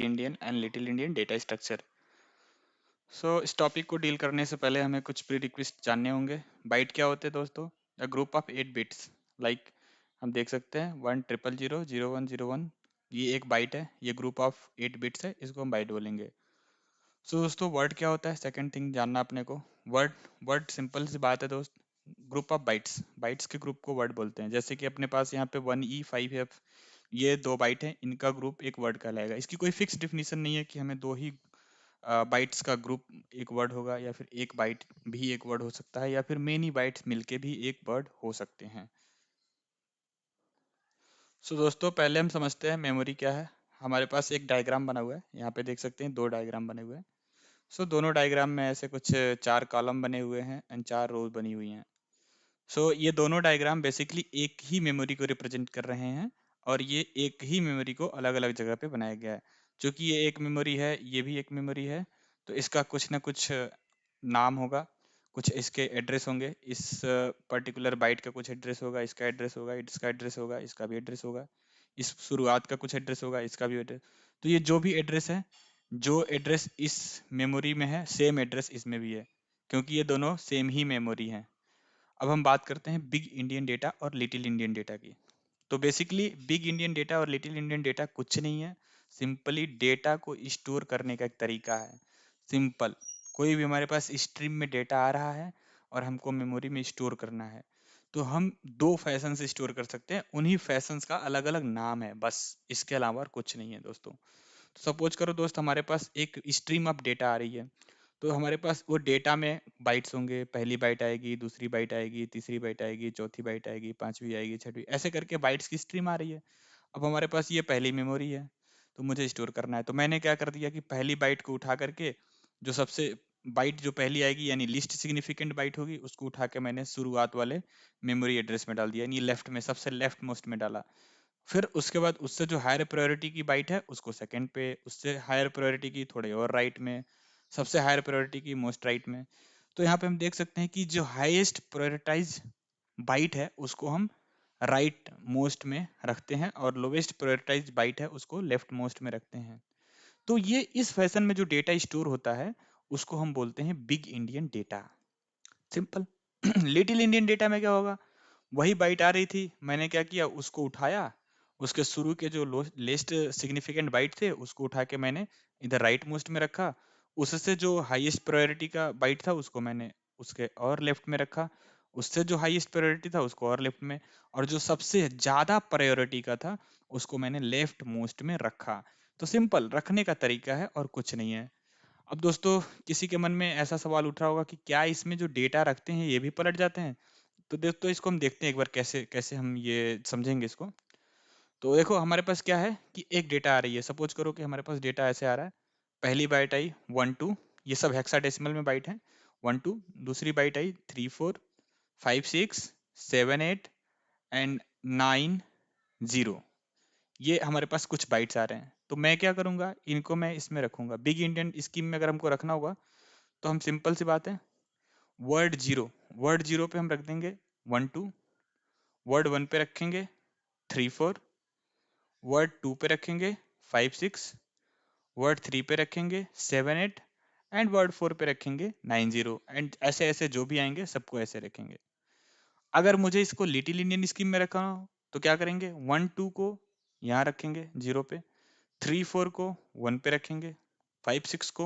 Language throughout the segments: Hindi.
Indian and little Indian data structure. So इस टॉपिक को डील करने से पहले हमें कुछ प्री रिक्वेस्ट जानने होंगे। बाइट क्या होते हैं दोस्तों? A group of 8 bits. Like हम देख सकते हैं 1 0 0 0 0 1 0 1, ये एक बाइट है। ये ग्रुप ऑफ 8 बिट्स है, इसको हम बाइट बोलेंगे। सो दोस्तों वर्ड क्या होता है, सेकंड थिंग जानना अपने को। वर्ड वर्ड सिंपल सी बात है दोस्त। ग्रुप ऑफ बाइट्स, बाइट्स के ग्रुप को वर्ड बोलते हैं। जैसे कि अपने पास यहाँ पे 1E5F, ये 2 बाइट है, इनका ग्रुप एक वर्ड कहलाएगा। इसकी कोई फिक्स डिफिनीशन नहीं है कि हमें 2 ही बाइट्स का ग्रुप एक वर्ड होगा, या फिर एक बाइट भी एक वर्ड हो सकता है, या फिर मेनी बाइट्स मिलके भी एक वर्ड हो सकते हैं। सो दोस्तों पहले हम समझते हैं मेमोरी क्या है। हमारे पास एक डायग्राम बना हुआ है, यहाँ पे देख सकते हैं 2 डायग्राम बने हुए हैं। सो दोनों डायग्राम में ऐसे कुछ 4 कॉलम बने हुए हैं एंड 4 रोज बनी हुई हैं। सो ये दोनों डायग्राम बेसिकली एक ही मेमोरी को रिप्रेजेंट कर रहे हैं, और ये एक ही मेमोरी को अलग अलग जगह पे बनाया गया है। क्योंकि ये एक मेमोरी है, ये भी एक मेमोरी है, तो इसका कुछ ना कुछ नाम होगा, कुछ इसके एड्रेस होंगे। इस पर्टिकुलर बाइट का कुछ एड्रेस होगा, इसका एड्रेस होगा, इसका एड्रेस होगा, इसका भी एड्रेस होगा। इस शुरुआत का कुछ एड्रेस होगा, इसका भी एड्रेस। तो ये जो भी एड्रेस है, जो एड्रेस इस मेमोरी में है, सेम एड्रेस इसमें भी है, क्योंकि ये दोनों सेम ही मेमोरी हैं। अब हम बात करते हैं बिग इंडियन डेटा और लिटिल इंडियन डेटा की। तो बेसिकली बिग इंडियन डेटा और लिटिल इंडियन डेटा कुछ नहीं है, सिंपली डेटा को स्टोर करने का एक तरीका है। सिंपल, कोई भी हमारे पास स्ट्रीम में डेटा आ रहा है और हमको मेमोरी में स्टोर करना है, तो हम 2 फैशन से स्टोर कर सकते हैं। उन्हीं फैशंस का अलग अलग नाम है, बस इसके अलावा और कुछ नहीं है दोस्तों। तो सपोज करो दोस्त, हमारे पास एक स्ट्रीम ऑफ डेटा आ रही है। तो हमारे पास वो डेटा में बाइट्स होंगे, पहली बाइट आएगी, दूसरी बाइट आएगी, तीसरी बाइट आएगी, चौथी बाइट आएगी, पांचवी आएगी, छठवीं, ऐसे करके बाइट्स की स्ट्रीम आ रही है। अब हमारे पास ये पहली मेमोरी है, तो मुझे स्टोर करना है। तो मैंने क्या कर दिया कि पहली बाइट को उठा करके, जो सबसे बाइट जो पहली आएगी यानी लिस्ट सिग्निफिकेंट बाइट होगी, उसको उठा के मैंने शुरुआत वाले मेमोरी एड्रेस में डाल दिया, यानी लेफ्ट में, सबसे लेफ्ट मोस्ट में डाला। फिर उसके बाद उससे जो हायर प्रायोरिटी की बाइट है उसको सेकंड पे, उससे हायर प्रायोरिटी की थोड़े और राइट में, सबसे हायर प्रायोरिटी की मोस्ट राइट में। तो यहाँ पे हम देख सकते हैं कि जो हाईएस्ट प्रायोरिटाइज बाइट है उसको हम राइट मोस्ट में रखते हैं, और लोवेस्ट प्रायोरिटाइज बाइट है उसको लेफ्ट मोस्ट में रखते हैं। तो ये इस फैशन में जो डेटा स्टोर होता है उसको हम बोलते हैं big Indian data. Simple. Little Indian data में क्या होगा? वही बाइट आ रही थी, मैंने क्या किया, उसको उठाया, उसके शुरू के जो लेस्ट सिग्निफिकेंट बाइट थे उसको उठा के मैंने इधर राइट मोस्ट में रखा। उससे जो हाईएस्ट प्रायोरिटी का बाइट था उसको मैंने उसके और लेफ्ट में रखा। उससे जो हाईएस्ट प्रायोरिटी था उसको और लेफ्ट में, और जो सबसे ज्यादा प्रायोरिटी का था उसको मैंने लेफ्ट मोस्ट में रखा। तो सिंपल रखने का तरीका है और कुछ नहीं है। अब दोस्तों किसी के मन में ऐसा सवाल उठ रहा होगा कि क्या इसमें जो डेटा रखते हैं ये भी पलट जाते हैं? तो दोस्तों इसको हम देखते हैं एक बार, कैसे कैसे हम ये समझेंगे इसको। तो देखो हमारे पास क्या है कि एक डेटा आ रही है। सपोज करो कि हमारे पास डेटा ऐसे आ रहा है। पहली बाइट आई 1 2, ये सब हेक्साडेसिमल में बाइट है। 1 2, दूसरी बाइट आई 3 4 5 6 7 8 एंड 9 0। ये हमारे पास कुछ बाइट्स आ रहे हैं। तो मैं क्या करूंगा, इनको मैं इसमें रखूंगा। बिग इंडियन स्कीम में अगर हमको रखना होगा तो हम सिंपल सी बात है, वर्ड जीरो पे हम रख देंगे 1 2, वर्ड 1 पे रखेंगे 3 4, वर्ड 2 पे रखेंगे 5 6, वर्ड 3 पे रखेंगे 7 8, एंड वर्ड 4 पे रखेंगे 9 0, एंड ऐसे ऐसे जो भी आएंगे सबको ऐसे रखेंगे। अगर मुझे इसको लिटिल इंडियन स्कीम में रखना हो तो क्या करेंगे, 1 2 को यहाँ रखेंगे 0 पे, 3 4 को 1 पे रखेंगे, 5 6 को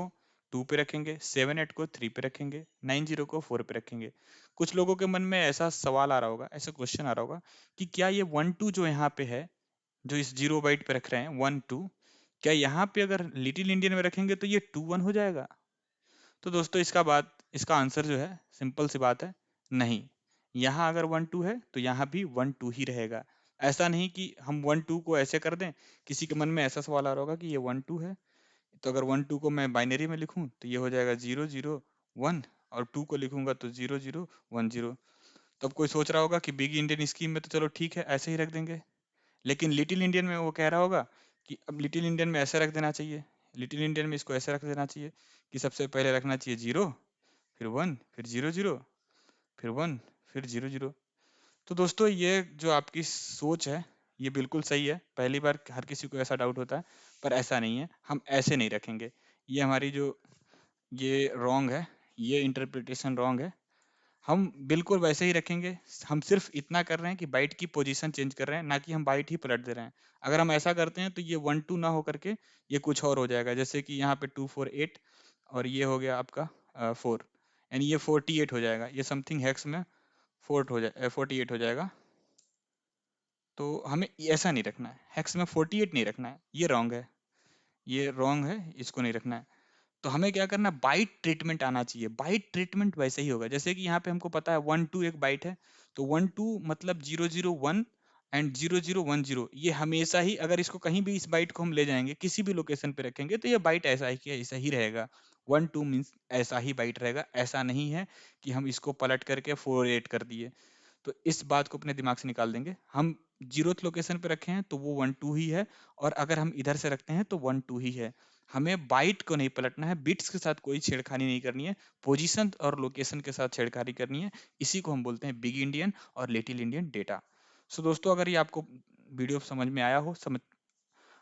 2 पे रखेंगे, 7 8 को 3 पे रखेंगे, 9 0 को 4 पे रखेंगे। कुछ लोगों के मन में ऐसा सवाल आ रहा होगा, ऐसा क्वेश्चन आ रहा होगा कि क्या ये 1 2 जो यहाँ पे है, जो इस 0 बाइट पे रख रहे हैं 1 2, क्या यहाँ पे अगर लिटिल इंडियन में रखेंगे तो ये 2 1 हो जाएगा? तो दोस्तों इसका आंसर जो है, सिंपल सी बात है, नहीं। यहाँ अगर 1 2 है तो यहाँ भी 1 2 ही रहेगा। ऐसा नहीं कि हम 1 2 को ऐसे कर दें। किसी के मन में ऐसा सवाल आ रहा होगा कि ये 1 2 है, तो अगर 1 2 को मैं बाइनरी में लिखूं तो ये हो जाएगा 0 0 1, और 2 को लिखूंगा तो 0 0 1 0। तब कोई सोच रहा होगा कि बिग इंडियन स्कीम में तो चलो ठीक है ऐसे ही रख देंगे, लेकिन लिटिल इंडियन में वो कह रहा होगा कि अब लिटिल इंडियन में ऐसे रख देना चाहिए, लिटिल इंडियन में इसको ऐसे रख देना चाहिए कि सबसे पहले रखना चाहिए 0, फिर 1, फिर 0 0, फिर 1, फिर 0 0। तो दोस्तों ये जो आपकी सोच है ये बिल्कुल सही है। पहली बार हर किसी को ऐसा डाउट होता है, पर ऐसा नहीं है, हम ऐसे नहीं रखेंगे। ये हमारी जो ये रॉन्ग है, ये इंटरप्रिटेशन रॉन्ग है। हम बिल्कुल वैसे ही रखेंगे। हम सिर्फ इतना कर रहे हैं कि बाइट की पोजीशन चेंज कर रहे हैं, ना कि हम बाइट ही पलट दे रहे हैं। अगर हम ऐसा करते हैं तो ये 1 2 ना हो करके ये कुछ और हो जाएगा, जैसे कि यहाँ पे 2 4 8 और ये हो गया आपका 4, यानी ये 48 हो जाएगा। ये समथिंग हेक्स में 48 हो जाएगा। तो हमें ऐसा नहीं रखना है, हेक्स में 48 नहीं रखना है, ये रॉन्ग है, ये रॉन्ग है, इसको नहीं रखना है। तो हमें क्या करना, बाइट ट्रीटमेंट आना चाहिए। बाइट ट्रीटमेंट वैसे ही होगा जैसे कि यहाँ पे हमको पता है 1 2 एक बाइट है, तो 1 2 मतलब 0 0 1 एंड 0 0 1 0, ये हमेशा ही, अगर इसको कहीं भी इस बाइट को हम ले जाएंगे किसी भी लोकेशन पे रखेंगे तो ये बाइट ऐसा ही कि ऐसा ही रहेगा। 1 2 मीन्स ऐसा ही बाइट रहेगा, ऐसा नहीं है कि हम इसको पलट करके 4 8 कर दिए। तो इस बात को अपने दिमाग से निकाल देंगे। हम जीरोथ लोकेशन पे रखे हैं तो वो 1 2 ही है, और अगर हम इधर से रखते हैं तो 1 2 ही है। हमें बाइट को नहीं पलटना है, बिट्स के साथ कोई छेड़खानी नहीं करनी है, पोजीशन और लोकेशन के साथ छेड़खानी करनी है। इसी को हम बोलते हैं बिग इंडियन और लिटिल इंडियन डेटा। सो दोस्तों, अगर ये आपको वीडियो समझ में आया हो,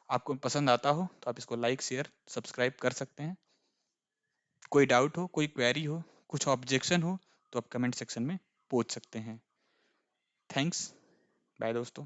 आपको पसंद आता हो, तो आप इसको लाइक शेयर सब्सक्राइब कर सकते हैं। कोई डाउट हो, कोई क्वेरी हो, कुछ ऑब्जेक्शन हो, तो आप कमेंट सेक्शन में पूछ सकते हैं। थैंक्स। बाय दोस्तों।